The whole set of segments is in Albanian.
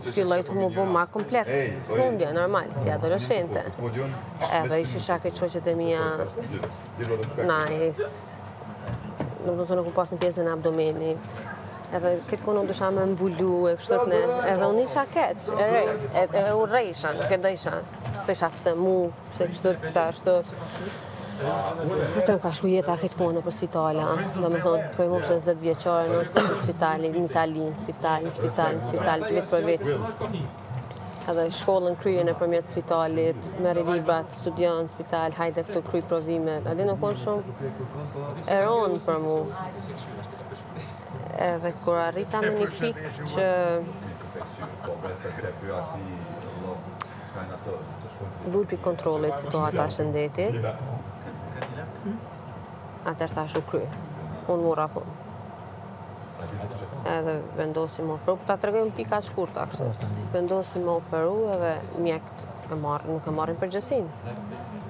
filloj të më bu ma kompleks, smundja, normal, si adoleshente. Edhe isha këtë qoqet e mija nice, nuk do të nuk pas në pjesën e abdomenit, edhe këtë konë dësha me mbulu e kështët ne, edhe unë isha keq, e u rejsha, nuk e dojsha, dojsha pëse mu, pëse kështët, pëse ashtët. Vetëm ka shku jeta këtë punë për spitala, do me thonë, prej moshës 10 vjeqare, në është në spitali, në Itali, në spitali, vit për vit. Edhe shkollën kryen e përmjet spitalit, merri librat, studion në spital, hajde këtu kryj provimet. Adi nuk konë shumë eron për mu. Edhe kur arrita me një pikë që lupi kontrollit situata shëndetit, atër thash u kry. Unë mora fund. Edhe vendosim më operu, ta të regojmë pika të shkurta kështë. Vendosim më operu edhe mjekt nuk e marrin përgjësin.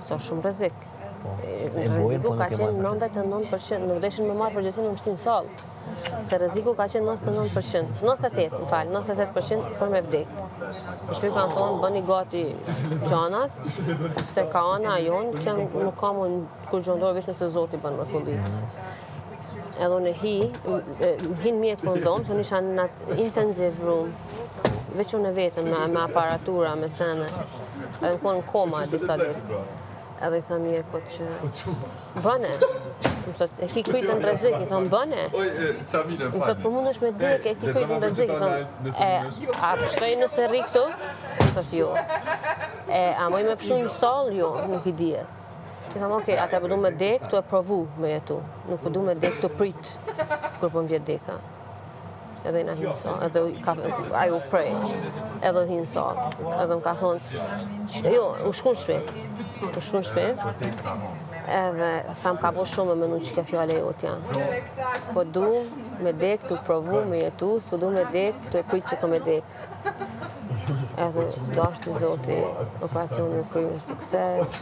So shumë rrezik. Rreziku ka qenë 99%, nuk deshin me marrë përgjësin në shtinë salë. Se rreziku ka qenë 99%, 98% për me vdek. Në shpi kanë thonë, bëni gati gjanat, se ka ana jonë, kjo nuk ka mund kur gjondorë veç nëse Zoti bën mrekulli. Edhe unë hin mjetë kondom, se unë isha në intensive room, veç unë vetëm me aparatura, me sene, edhe më konë në koma disa ditë. Edhe i thëmë mjekot që bëne, e ki krytën rrezik, i thëmë bëne. Më thëtë për mund është me dek, e ki krytën rrezik, i thëmë, a pështoj nëse rri këtu? I thëtë jo. A moj me pështu në salë? Jo, nuk i dije. I thëmë, okej, atë e përdu me dek, tu e provu me jetu. Nuk përdu me dek të prit, kur për më vjetë deka. Edhe i na hinë sa, edhe ajo prej, edhe hinë sa, edhe më ka thonë, jo, u shku në shpe, edhe thamë ka po shumë me menu që ke fjale jotë janë. Po du me dek të provu me jetu, s'po du me dek të e prit që ko me dek. Edhe dashti Zoti, operacioni u kryu në sukses,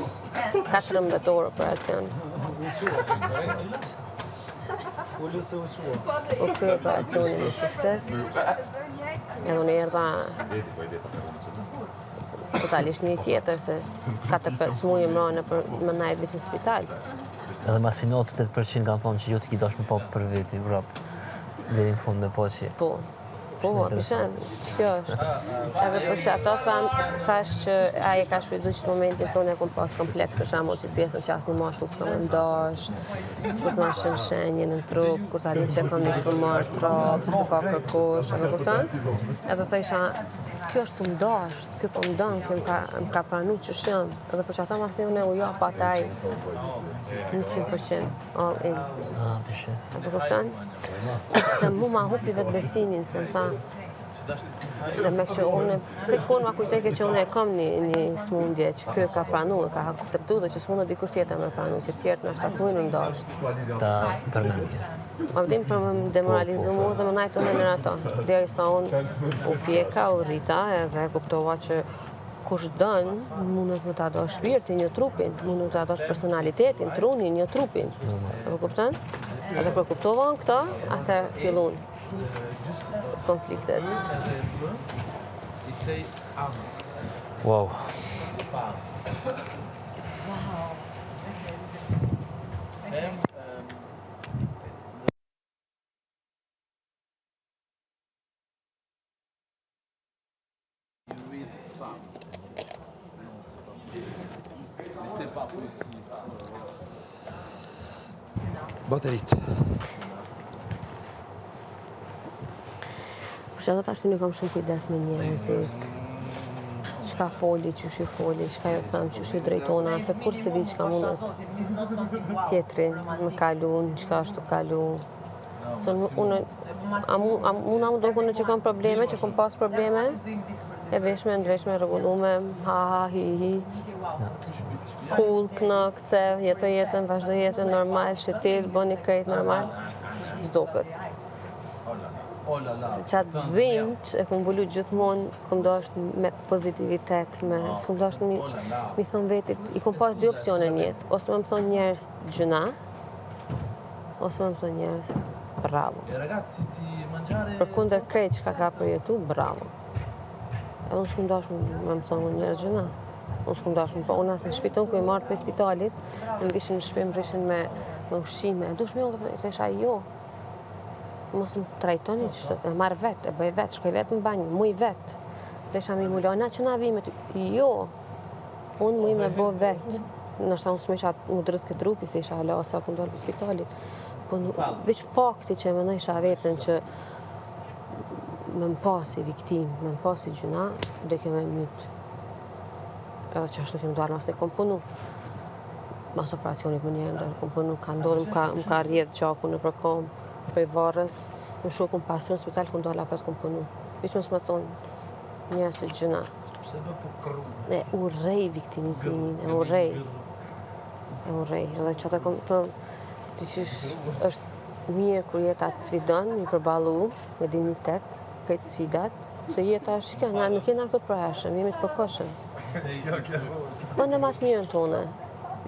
14 orë operacion. U kryu operacioni në sukses, edhe unë erdha totalisht një tjetër, se 4-5 muaj mrojnë më najtë vëqë në spital. Edhe masi 98% kanë thonë që ju të ki dash me po për veti, vrap, dhe në fund me po që... Po, pishen, që kjo është. Edhe për që ato thash që aje ka shfridzu që të momentin se unë e kom pas kompleks, për shamu që të pjesën që asë një mashkull s'ka më ndasht, kur të ma shenje në trup, kur të arin që e kom një tumor trak, që se ka kërkush, edhe kupton? Edhe të isha, kjo është të mdasht, kjo po mdon, kjo më ka pranu që shënë, edhe për që ato mas një unë e uja pa taj 100% all in. Edhe kupton? Se mu ma hupi vetë besimin, se më tha, dhe me që unë, këtë konë ma kujteke që unë e kam një smundje që kjo ka pranu, ka akceptu dhe që s'mundë dikush tjetër me pranu, që tjertë në ashtë asë në ndasht. Ta përmendje. Ma vdim për më demoralizu mu dhe më najtë unë në ato. Dhe i sa unë u pjeka, u rrita, edhe kuptova që kush dënë, mundet më të adosh shpirtin, një trupin, mundet të adosh personalitetin, trunin, një trupin. Edhe kuptan? Edhe kër kuptova në këta, atër fillun konfliktet. Wow. Baterit. Për që do të ashtu një kam shumë kujdes me njerëzit. Qka foli, qysh i foli, qka jo thëmë, qysh i drejtona, se kur se di qka mundet tjetri me kalu, qka është të kalu. Unë amë do kënë që kam probleme, që kam pas probleme, e veshme, ndreshme, rregullume, ha, hi, hi. Cool, knok, cev, jeto jetën, vazhdo jetën normal, shetil, bëni krejt normal, zdo këtë. Se qatë dhimt e këmë bulu gjithmonë, këmë dashtë me pozitivitet, s'këmë dashtë mi thonë vetit, i këmë pas 2 opcione njetë, ose me më thonë njerës gjëna, ose me më thonë njerës bravo. Për kunder krejt që ka për jetu, bravo. Edhe unë s'kum dash me më thonë njerëz gjëna. Unë s'kum dash me po, unë asë në shpiton ku i marrë për spitalit, në vishin në shpi më vrishin me ushqime. Dush me unë të isha jo. Mos më trajtoni që shtot, e marrë vetë, e bëj vetë, shkoj vetë në banjë, muj vetë. Dhe isha mi mulo, na që na vi me ty, jo. Unë muj me bo vetë. Nështë unë s'me isha më drëtë këtë trupi, se isha hala sa ku ndalë për spitalit. Po veç fakti që më në isha vetën që me më pasi viktim, me më pasi gjuna, dhe keme mytë. Edhe që ashtu kemë dalë, mas të kom punu. Mas operacionit më njemë, dhe kom punu, ka ndodhë, më ka rjedhë gjaku në përkom, për i varës, më shukë më pasërë në spital, ku ndalë apet kom punu. Vishë mësë më thonë, njësë gjuna. E urej viktimizimin, e urej. Edhe që të kom thëmë, të qysh është mirë kur jeta të sfidon, një përbalu, me dignitet, këtë sfidat, se jeta është kjo, na nuk jena këto të përheshëm, jemi të përkoshëm. Po në matë mirën tone,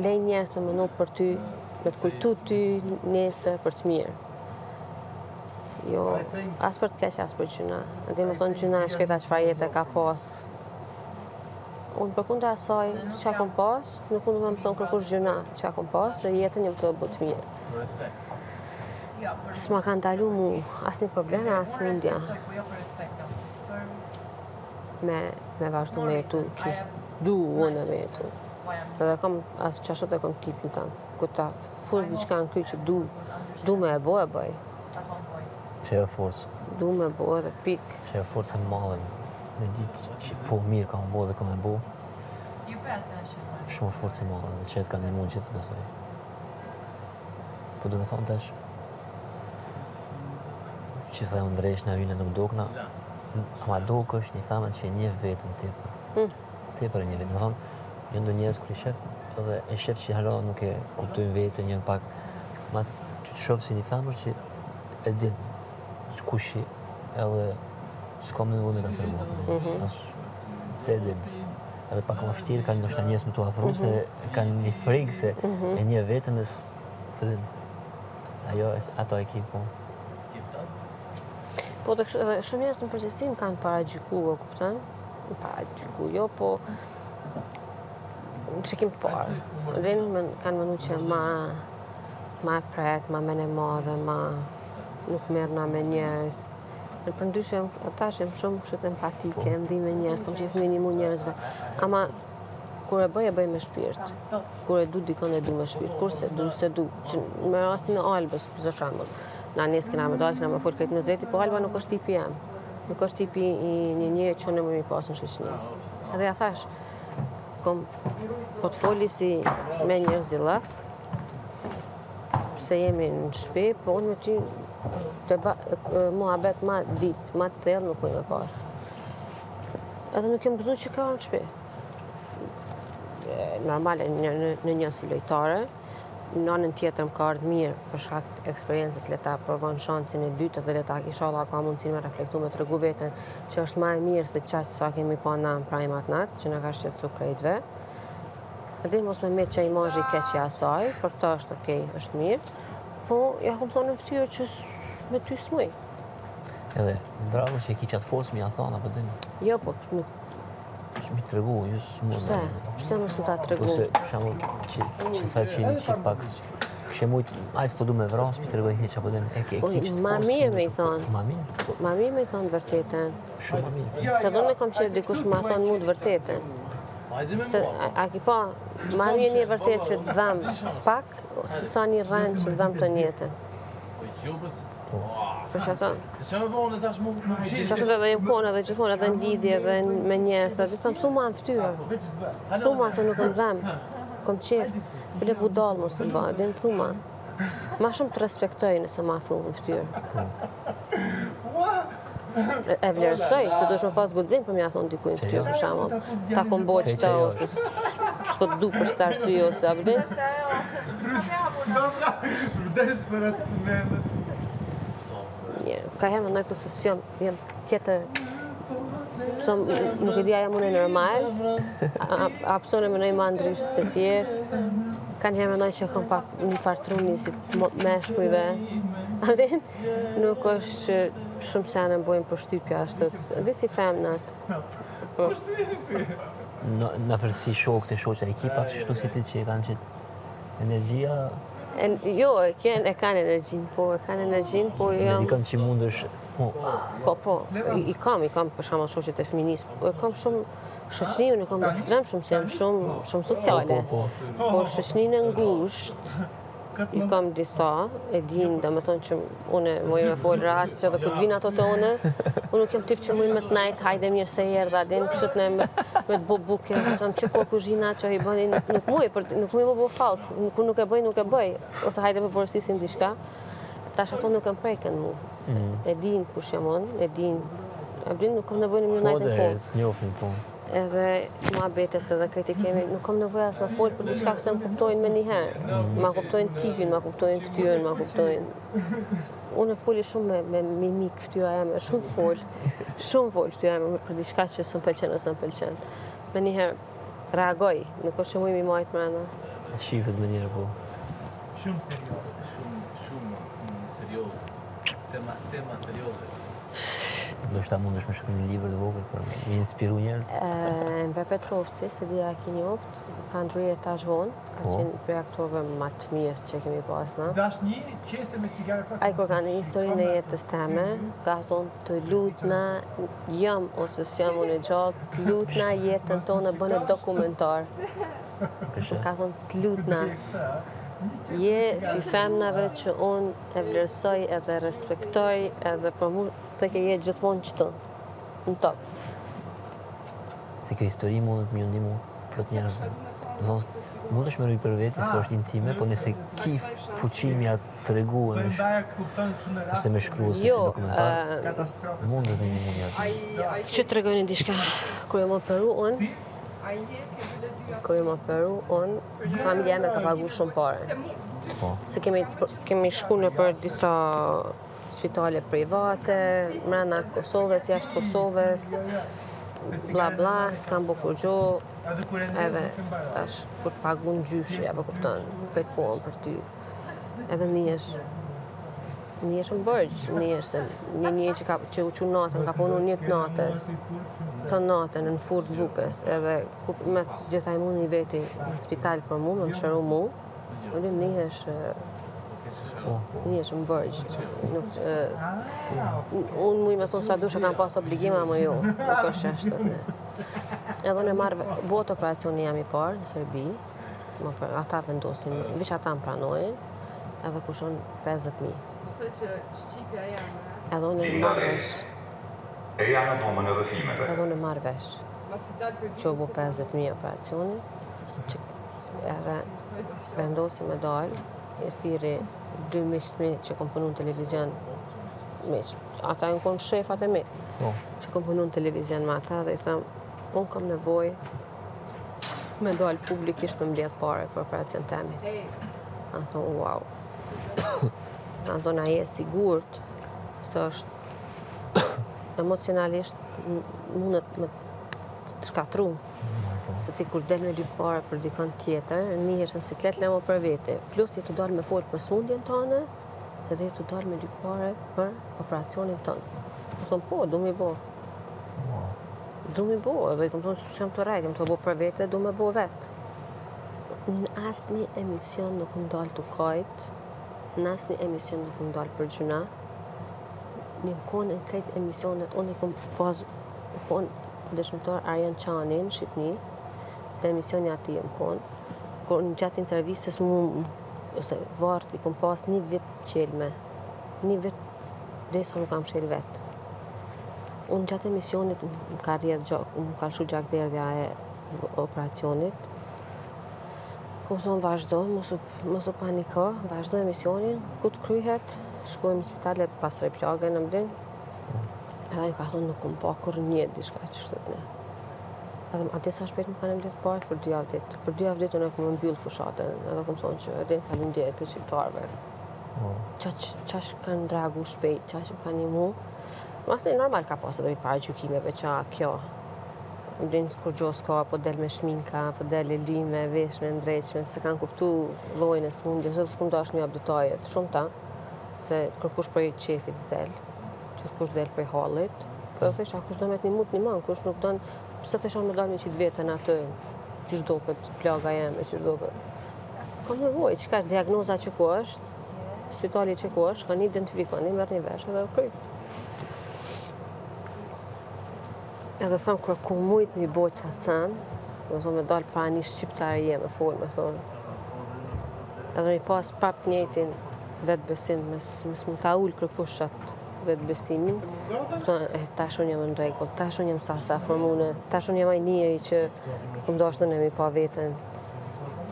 lej njerës me mënu për ty, me të kujtu ty nesër për të mirë. Jo, as për të keq, as për gjyna. Dhe më thonë gjyna e shketa qëfar jetë e ka pas. Unë për kunda asaj që kom pas, nuk unë më thonë kërkush gjyna që kom pas, se jetën jëmë të bëtë mirë. S'ma kanë dalu mu as një probleme, as mundja. Me vazhdu me jetu, që du unë me jetu. Dhe kom, as qashot e kom tipin tam. Këta fus diçka në kry që du me e bëj. Që e forës. Du me bo edhe pik. Që e forës e madhe, me ditë që po mirë ka më bo dhe ka me bo. Shumë forës e madhe, dhe që e të ka një mund gjithë besoj. Po du me thonë tesh, që thaj unë drejsh në vynë nuk dokna, ama dok është një thamen që një vetën tepër. Tepër e një vetën. Me thonë, jënë do njerëz kër i shef, edhe e shef që hala nuk e kuptojnë vetën, jënë pak, ma të shofë si një thamer që e din. Kushi edhe s'kom në vëndë në të tërbu. Se e dim. Edhe pak më fështirë, kanë nështë njës më të afru, se kanë një frikë, se e një vetën e s'pëzin. Ajo, ato e kipë, po. Po dhe shumë njerëz në përgjithësim kanë paragjyku, e kupton? Paragjyku, jo, po në shikim të parë. Dhe kanë mënu që ma pret, ma mene madhe, ma nuk merrna me njerëz. Në përndryshe, ata që jem shumë kështu empatike, ndi me njerëz, kom qef minimu njerëzve. Ama kur e bëj me shpirt. Kur e du dikon e du me shpirt. Kur se du. Që me rastin e Albës, për shembull. Na nes kena me dalë, kena me folë këtë mëzeti, po Alba nuk është tipi jam. Nuk është tipi i një që në më mi pasë në shoqëni. Edhe ja thash, kom po të foli si me njerëz i lak, se jemi në shtëpi, po unë me ty muhabet ma dip, ma të thellë nuk me pas. Edhe nuk jem bëzu që ka në shtëpi. Normale në një si lojtare, në anën tjetër më ka ardhë mirë për shkak të eksperiencës, le ta provon shansin e dytë dhe le ta inshallah ka mundësinë me reflektu me tregu veten që është më e mirë se çaq sa kemi pa na në primat nat, që na ka shqetësu krejtve. Edhe mos me me që imazhi i keq i asaj, për këtë është okay, është mirë, po ja kom thonë në fytyrë që me ty s'muj. Edhe bravo që e ki qatë forës mi a thonë, apo dhe? Jo, po Mi të regu, ju s'mu. Pse mos më ta tregu? Pse, për shambull, që tha që një qip pak, kështë mujtë, ajës po du me vrasë, mi të regoj heq, apo dhe e ki qatë forës. Ma mirë me i thonë. Ma mirë? Ma mirë me i thonë vërtetën. Shumë ma mirë. Se do në kom qef dikush ma thonë mu të vërtetën. Se, a ki pa, ma mirë një vërtet që të dham pak, si sa një rënd që të dham të njetën. Për që ato, që ashtu edhe jem kone dhe gjithmonë edhe në lidhje dhe me njerës, dhe thëmë, thuma në ftyrë, thuma se nuk në dhem, kom qef, bile budal mos të mba, dhe në thuma, ma shumë të respektoj nëse ma thumë në ftyrë. E vlerësoj, se du shme pas gudzim për mja thonë dikuj në ftyrë, për shamull, ta kom bo qëta, ose s'po të du për qëta arsye, ose abdin. Ka herë më nëjtë të sësion, jem tjetër, nuk e dija jam unë e normal, a pësone më nëjë ma ndryshë se tjerë, kanë herë më nëjtë që kom pak një fartruni si meshkujve, Adin, nuk është shumë sene bojnë për shtypja ashtë, dhe si femnat. Në fërsi shok të shoqja ekipa, shtu si ti që e kanë qëtë energjia? Jo, e kanë energjin, po Me dikën që mund është... Po, i kam për shama shoqet e feminisë, po e kam shumë shoqëriun e kam ekstrem shumë, se jam shumë sociale. Po shoqërinë e ngusht, i kam disa, e din, dhe me thonë që une mojë me folë ratë, që edhe këtë vinë ato të une, unë nuk jem tip që mujë me të najtë, hajde mirë se jerë, dhe adin, këshët ne me të bo buke, dhe thëmë që po kuzhina që i bëni, nuk mujë më bo falsë, nuk e bëj, ose hajde me porësisim diçka, tash ato nuk e më prejken mu. E din kush jam unë, e din, nuk kam nevojnë më najtë në po. Edhe ma betet edhe këti kemi, nuk kam nevojë as ma folë për diçka se më kuptojnë me njëherë. Ma kuptojnë tipin, ma kuptojnë ftyrën, ma kuptojnë... Unë e foli shumë me mimik ftyra jeme, shumë folë ftyra jeme për diçka që së më pëlqen ose më pëlqen. Me njëherë reagoj, nuk është që mu i mi majtë mrena. Shifët me njërë po. Shumë serioze. Tema serioze. Do shta mund është me shkru një libër të vogël, për me inspiru njerëz? Mve Petrovci, se dhja e ki njoft, ka ndryje tash vonë, ka qenë prej aktorëve më të mirë që kemi pas na. Ai kur ka në historinë e jetës teme, ka thonë të lutna, jam ose s'jam unë e gjallë, të lutna jetën tonë bënë dokumentar. Ka thonë të lutna. Je i femnave që unë e vlerësoj edhe respektoj edhe për mu të ke jetë gjithmonë qëtë, në top. Se kjo histori mundet më ndihmu për të njerëzve. Mund është me rrujë për veti se është intime, po nëse ki fuqimja të regu ose me shkru ose si dokumentar, mundet me ndihmu njerëzve. Që të regojnë diçka, kur jam operu unë, familja me ka pagu shumë pare. Se kemi shku në për disa spitale private, mrena Kosovës, jashtë Kosovës, bla bla, s'kam bu kur gjo, edhe tash kur pagun gjyshi, apo kupton, këtë kohën për ty. Edhe njësh në bërgjë, njësh se një që u që natën, ka punu një të natës, të natën në furt bukës, edhe me gjithaj mu një veti në spital për mu, me më shëru mu, njësh në bërgjë. Unë mujë me thonë sa dusha kam pas obligima, më jo, nuk është qështët. Edhe në marrë, botë operacioni jam i parë në Serbi, ata vendosin, vish ata më pranojnë, edhe kushon 50.000. Edhe unë e marrë vesh. Edhe unë e marrë vesh. Që u bu 50.000 operacioni, edhe vendosi me dalë, i thiri 2 miqtë që kom punu në televizion, ata në konë shefat e mi, që kom punu në televizion me ata, dhe i thamë, unë kam nevoj me dalë publikisht me mbledh pare për operacion temi. Kanë thonë, wow. Kanë thonë, a je sigurt se është emocionalisht mundet me të shkatru. Se ti kur del me lyp pare për dikon tjetër, njëhesh në siklet lemo për vete, plus ti të dalë me folë për smundjen tëne, edhe të dalë me lyp pare për operacionin tënë. Të thonë, po, du mi bo. Du mi bo, edhe i këmë thonë, që jam të rejt, jam të bo për vete, du me bo vetë. Në asë një emision nuk më dalë të kajt, në asë një emision nuk më dalë për gjuna. Një më konë në krejt emisionet, unë i këmë pas, dëshmitar Arjan Qani në Shqipni, të emisioni ati më konë, kur në gjatë intervistës ose vartë, i kom pas një vit qelme, një vit dhe sa nuk kam shel vetë. Unë gjatë emisionit më ka lëshu gjak derdja e operacionit, kom thonë vazhdo, mos u paniko, vazhdo emisionin, ku të kryhet, shkojmë në spitalet pas plagë në mdin, edhe ju ka thonë nuk kom pa kur një diçka që shtët ne. Edhe ati sa shpejt më kanë mbledh parë për 2 javë ditë. Për 2 javë ditë unë e kom mbyll fushatën, edhe kom thonë që edhe në faleminderit këtë shqiptarëve. Qash kanë reagu shpejt, qash më kanë imu. Mas në normal ka pas edhe i parë gjykimeve që kjo. Mdin kur gjo s'ka, po del me shminka, po del e lime, veshme, ndreqme, se kanë kuptu lojnë e smundje, se s'kum dash një abdetajet, shumë ta. se kërkush prej qefit s'del, që kush del prej hallit, dhe thesha kush do me të një mut një man, kush nuk don, pse thesha me dalë me qitë vetën atë, që shdo këtë plaga jeme, që shdo këtë. Kam nevojë, çka diagnoza që ku është, spitali që ku është, kanë identifikoni, merr një vesh edhe kryj. Edhe thëmë, kërë ku mujtë mi bo që atë sen, me dalë pa një shqiptarë jeme, folë, me thonë. Edhe mi pas prap njëjtin vetë besim, mes më ka ullë kërkush atë vetë besimin, tash unë jam në rregull, tash unë jam sa formune, tash unë jam ai njeri që më dashën e mi pa veten,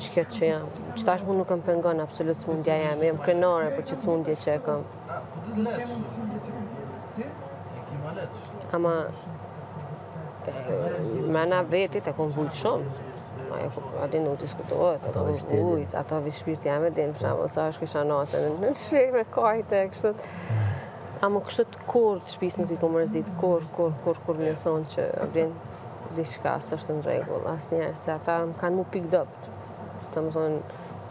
që jam. Që tash mu nuk më pengon absolut smundja jam, jam krenare për që smundje që e kam. Ama, mena vetit e kom vujtë shumë. Ati nuk diskutohet, ato vujtë, ato vi shpirti jam e din, për shembull, sa është kisha natën, në shpirë me kajte, kështët. Ama kështët kur të shpis nuk i kom mërzit, kur më thonë që vjen diçka s'është në rregull, asnjëherë, se ata më kanë mu picked up. Të më thonë,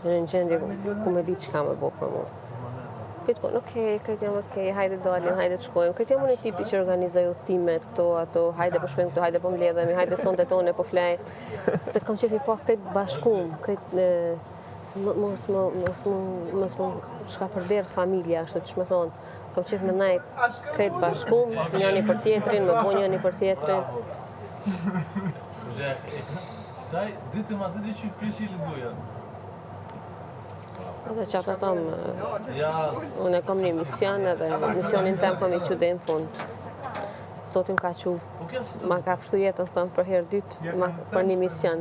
në një gjendje ku me di çka me bo për mu. Këtë konë, këtë jam okej, hajde dalim, hajde të shkojmë. Këtë jam unë i tipi që organizoj udhëtimet, këto, ato, hajde po shkojmë këto, hajde po mbledhemi, hajde sonte tone po flej. Se kam qef mi pa këtë bashkum, këtë mos më shka përdert familja, ashtu që më thonë. Kam qef me najtë këtë bashkum, njëni për tjetrin, me bo njëni për tjetrin. Saj, ditë ma ditë që i prishilin doja. Edhe që ata thamë, unë e kam një mision edhe misionin tem kam i qude në fund. Sotim ka që ma ka pështu jetën thëmë për herë dytë për një mision,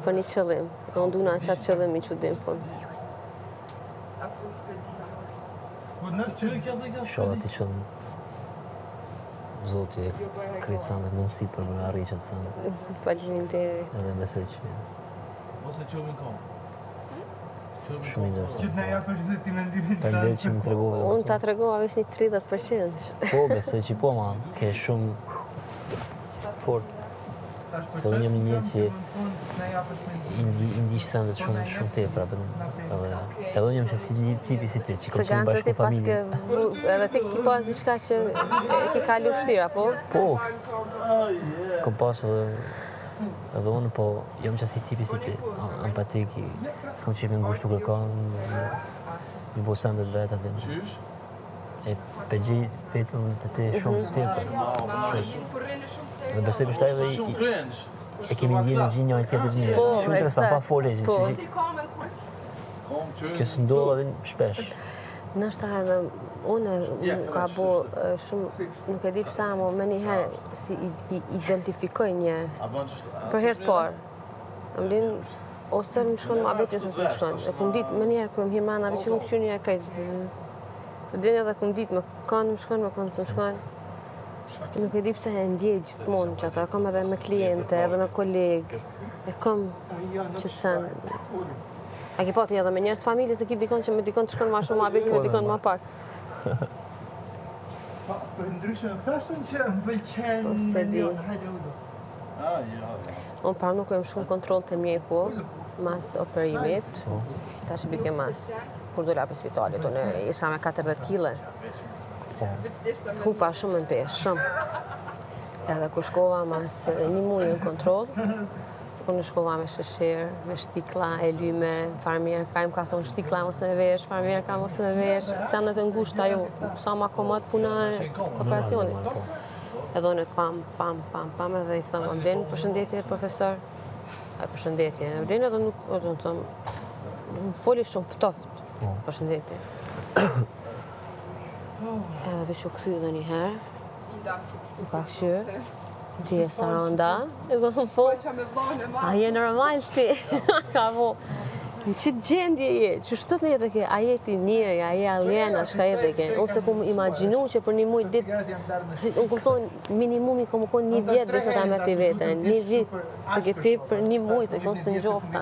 për një qëllim. E unë duna qatë qëllim i qude në fund. Shoha ti qëllim. Zoti e kritë sandet mundësi për më arri qëtë sandet. Faleminderit. Edhe besoj që Ose qëmin kom. shumë interesant. Gjithë në jakë është ti me ndirin të Faleminderit që më tregove. Unë ta tregova veç një 30%. Po, besoj që po, ma, ke shumë fort. Se unë jam një njërë që i ndiqë sendet shumë tepra, edhe unë jam që si një tipi si ti, që kom qenë bashkë familje. Edhe ti ki pas diçka që e ki kalu vështira, po? Po, kom pas edhe unë, po jam që si tipi si ti, empatik, s'kom qenë me ngushtu kërkon, një bo sendet vetë atë. E përgjej vetën të ti shumë tepër. Dhe besoj kështë edhe e kemi ndjenë në gjinja e tjetër gjinja. Shumë interesant, pa folje që kjo së ndodhë edhe shpesh. Nështë edhe unë ka bo shumë, nuk e di pësa, mo me njëherë si identifikoj njerës. Për herë të parë, më linë, ose më shkonë më abeti ose së më shkonë. E këmë ditë me njerë këmë hirmana, veç që më këqyri njerë krejtë. Dhe edhe këmë ditë me kanë më shkonë, me kanë së më shkonë. Nuk e di pse e ndjej gjithmonë që ata, kam edhe me kliente, edhe me kolegë, e kam që të sen. A ki pati edhe me njerës të familjes, e ki dikon që me dikon të shkon ma shumë, ma beti me dikon ma pak. Për ndryshë në thashtën që më pëlqenë Po se di. Unë pra nuk e më shumë kontrol të mjeku, mas operimit, ta që bike mas, kur dola për spitalit, unë isha me 40 kile. Hupa shumë në pesh, shumë. Edhe kur shkova mas një mujë në kontrol, unë shkova me shëshirë, me shtikla, e lyme, farmjerka, im ka thonë shtikla mos me vesh, farmjerka mos me vesh, senet e ngushta jo, sa ma komod puna e operacionit. Edhe unë pam, edhe i thëmë, Amblin, përshëndetje, profesor. Përshëndetje, Amblin edhe nuk, edhe në thëmë, më foli shumë ftoft, përshëndetje. Edhe veç u këthy dhe një herë, u ka këshyrë, ti e Saranda, e këthëm po, a je normal ti, ka po, në qitë gjendje je, që shtët në jetë ke, a je ti njëri, a je aliena, shka jetë ke, ose ku më imaginu që për një mujtë ditë, unë kuptonë minimumi ku më konë një vjetë dhe se ta mërë ti vete, një vitë, të këti për një mujtë, e konë së të njofta.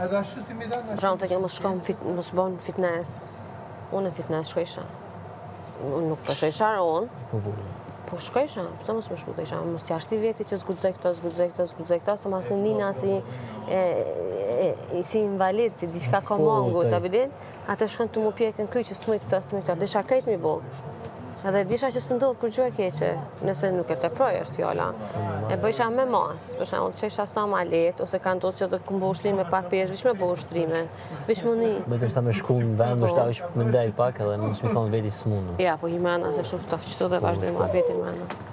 Pra unë të ke më shkom, më shbon fitness. Unë në fitness shkojsha. Unë nuk përshojsha unë, Po shkojsha, pse mos më shku të isha, mos t'jashti veti që zgudzoj këto, se mas në nina si invalid, si diçka komongu, ta vidin, atë shkën të mu pjekën kry që s'muj këto, disha krejt mi bo. Edhe disha që së ndodhë kur gjë e keqe, nëse nuk e teproj është fjalla. E bëjsha me mas, për shembull që isha sa ma let, ose ka ndodhë që do të këmbo ushtrime pa pesh, vish me bo ushtrime, vish më një. Vetëm sa me shku në vend, është ta vish më ndaj pak edhe mos mi thonë veti s'mundu. Ja, po himena se shumë të fqëtu dhe vazhdojmë a betin mena.